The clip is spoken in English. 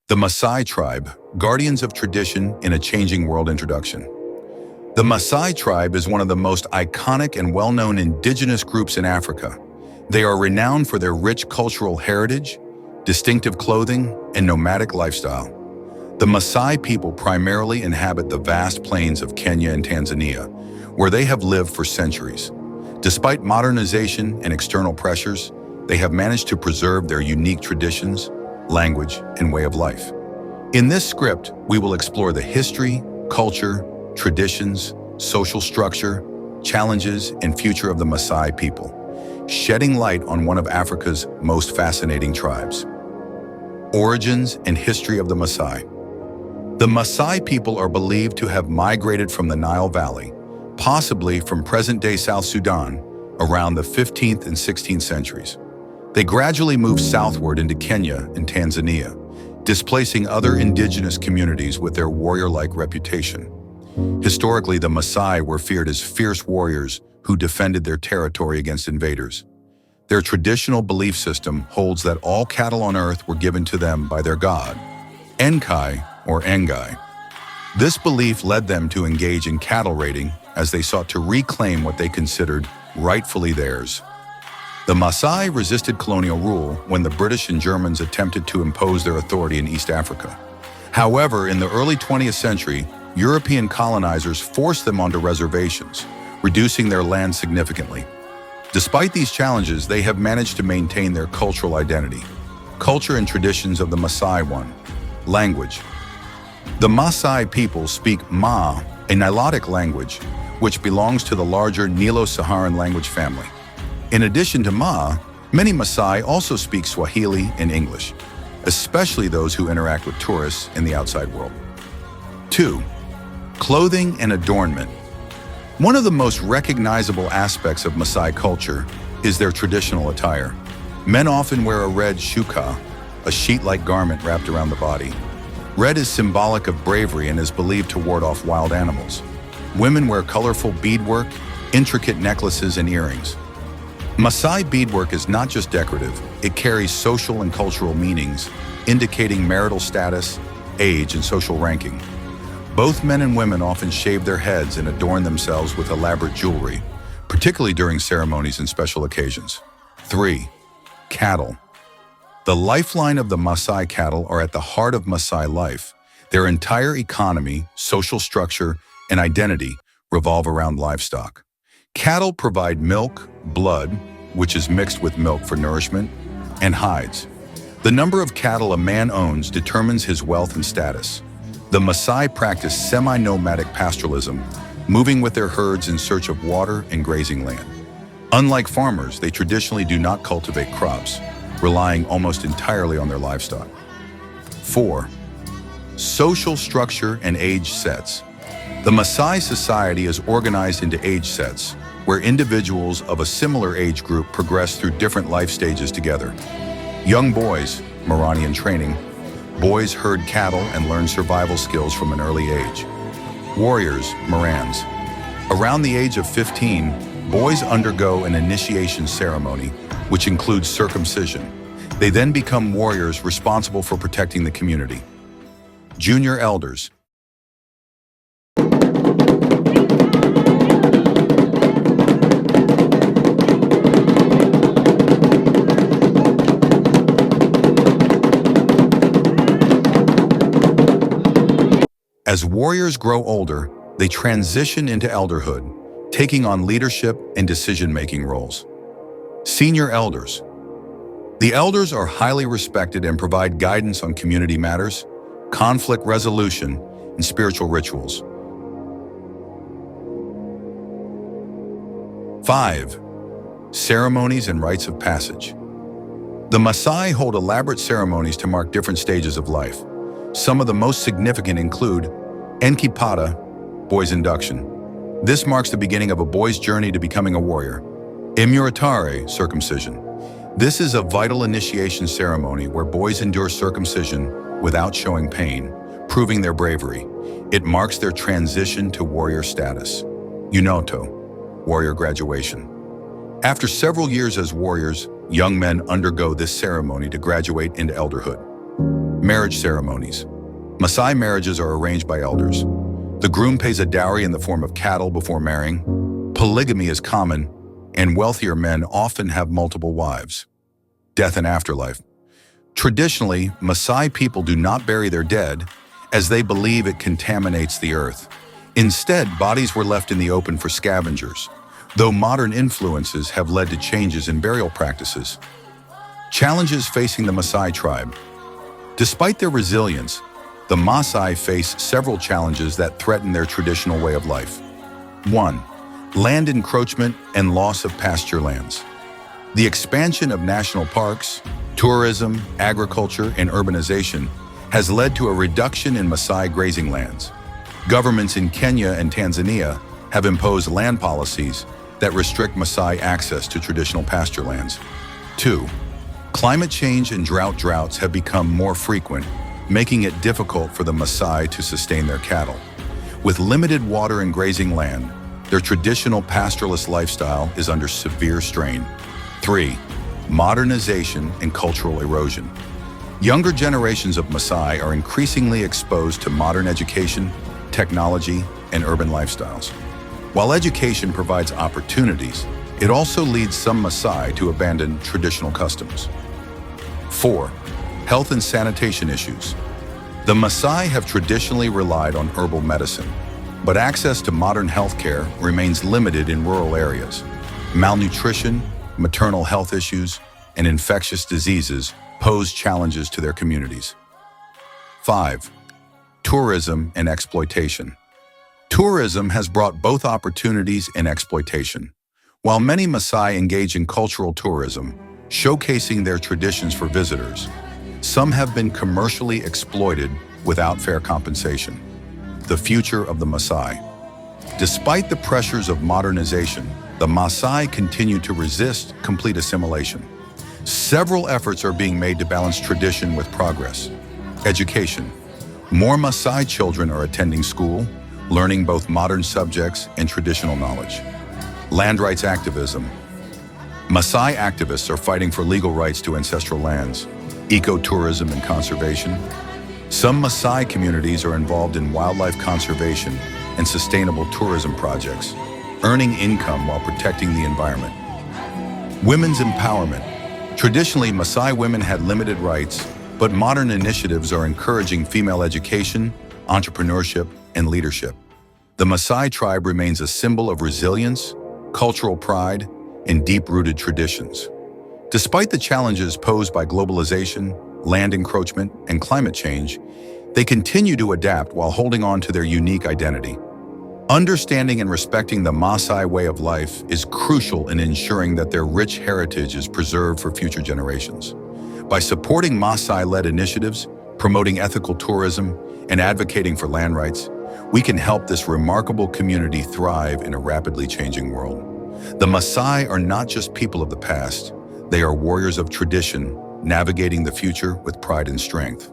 The Maasai tribe, guardians of tradition in a changing world introduction. The Maasai tribe is one of the most iconic and well-known indigenous groups in Africa. They are renowned for their rich cultural heritage, distinctive clothing, and nomadic lifestyle. The Maasai people primarily inhabit the vast plains of Kenya and Tanzania, where they have lived for centuries. Despite modernization and external pressures, they have managed to preserve their unique traditions, language, and way of life. In this script, we will explore the history, culture, traditions, social structure, challenges, and future of the Maasai people, shedding light on one of Africa's most fascinating tribes. Origins and history of the Maasai. The Maasai people are believed to have migrated from the Nile Valley, possibly from present-day South Sudan, around the 15th and 16th centuries. They gradually moved southward into Kenya and Tanzania, displacing other indigenous communities with their warrior-like reputation. Historically, the Maasai were feared as fierce warriors who defended their territory against invaders. Their traditional belief system holds that all cattle on earth were given to them by their god, Enkai or Engai. This belief led them to engage in cattle raiding as they sought to reclaim what they considered rightfully theirs. The Maasai resisted colonial rule when the British and Germans attempted to impose their authority in East Africa. However, in the early 20th century, European colonizers forced them onto reservations, reducing their land significantly. Despite these challenges, they have managed to maintain their cultural identity. Culture and traditions of the Maasai. 1. Language. The Maasai people speak Ma, a Nilotic language, which belongs to the larger Nilo-Saharan language family. In addition to Ma, many Maasai also speak Swahili and English, especially those who interact with tourists in the outside world. 2. Clothing and adornment. One of the most recognizable aspects of Maasai culture is their traditional attire. Men often wear a red shuka, a sheet-like garment wrapped around the body. Red is symbolic of bravery and is believed to ward off wild animals. Women wear colorful beadwork, intricate necklaces, and earrings. Maasai beadwork is not just decorative, it carries social and cultural meanings, indicating marital status, age, and social ranking. Both men and women often shave their heads and adorn themselves with elaborate jewelry, particularly during ceremonies and special occasions. 3. Cattle. The lifeline of the Maasai cattle are at the heart of Maasai life. Their entire economy, social structure, and identity revolve around livestock. Cattle provide milk, blood, which is mixed with milk for nourishment, and hides. The number of cattle a man owns determines his wealth and status. The Maasai practice semi-nomadic pastoralism, moving with their herds in search of water and grazing land. Unlike farmers, they traditionally do not cultivate crops, relying almost entirely on their livestock. 4. Social structure and age sets. The Maasai society is organized into age sets, where individuals of a similar age group progress through different life stages together. Young boys, Morani training. Boys herd cattle and learn survival skills from an early age. Warriors, Morans. Around the age of 15, boys undergo an initiation ceremony, which includes circumcision. They then become warriors responsible for protecting the community. Junior elders. As warriors grow older, they transition into elderhood, taking on leadership and decision-making roles. Senior elders. The elders are highly respected and provide guidance on community matters, conflict resolution, and spiritual rituals. 5. Ceremonies and rites of passage. The Maasai hold elaborate ceremonies to mark different stages of life. Some of the most significant include Enkipada, boy's induction. This marks the beginning of a boy's journey to becoming a warrior. Imuratare, circumcision. This is a vital initiation ceremony where boys endure circumcision without showing pain, proving their bravery. It marks their transition to warrior status. Unoto, warrior graduation. After several years as warriors, young men undergo this ceremony to graduate into elderhood. Marriage ceremonies. Maasai marriages are arranged by elders. The groom pays a dowry in the form of cattle before marrying. Polygamy is common, and wealthier men often have multiple wives. Death and afterlife. Traditionally, Maasai people do not bury their dead, as they believe it contaminates the earth. Instead, bodies were left in the open for scavengers, though modern influences have led to changes in burial practices. Challenges facing the Maasai tribe. Despite their resilience, the Maasai face several challenges that threaten their traditional way of life. 1. Land encroachment and loss of pasture lands. The expansion of national parks, tourism, agriculture, and urbanization has led to a reduction in Maasai grazing lands. Governments in Kenya and Tanzania have imposed land policies that restrict Maasai access to traditional pasture lands. 2. Climate change and droughts have become more frequent, making it difficult for the Maasai to sustain their cattle. With limited water and grazing land, their traditional pastoralist lifestyle is under severe strain. 3. Modernization and cultural erosion. Younger generations of Maasai are increasingly exposed to modern education, technology, and urban lifestyles. While education provides opportunities, it also leads some Maasai to abandon traditional customs. 4. Health and sanitation issues. The Maasai have traditionally relied on herbal medicine, but access to modern healthcare remains limited in rural areas. Malnutrition, maternal health issues, and infectious diseases pose challenges to their communities. 5. Tourism and exploitation. Tourism has brought both opportunities and exploitation. While many Maasai engage in cultural tourism, showcasing their traditions for visitors, some have been commercially exploited without fair compensation. The future of the Maasai. Despite the pressures of modernization, the Maasai continue to resist complete assimilation. Several efforts are being made to balance tradition with progress. Education. More Maasai children are attending school, learning both modern subjects and traditional knowledge. Land rights activism. Maasai activists are fighting for legal rights to ancestral lands, ecotourism and conservation. Some Maasai communities are involved in wildlife conservation and sustainable tourism projects, earning income while protecting the environment. Women's empowerment. Traditionally, Maasai women had limited rights, but modern initiatives are encouraging female education, entrepreneurship, and leadership. The Maasai tribe remains a symbol of resilience, cultural pride, and deep-rooted traditions. Despite the challenges posed by globalization, land encroachment, and climate change, they continue to adapt while holding on to their unique identity. Understanding and respecting the Maasai way of life is crucial in ensuring that their rich heritage is preserved for future generations. By supporting Maasai-led initiatives, promoting ethical tourism, and advocating for land rights, we can help this remarkable community thrive in a rapidly changing world. The Maasai are not just people of the past, they are warriors of tradition, navigating the future with pride and strength.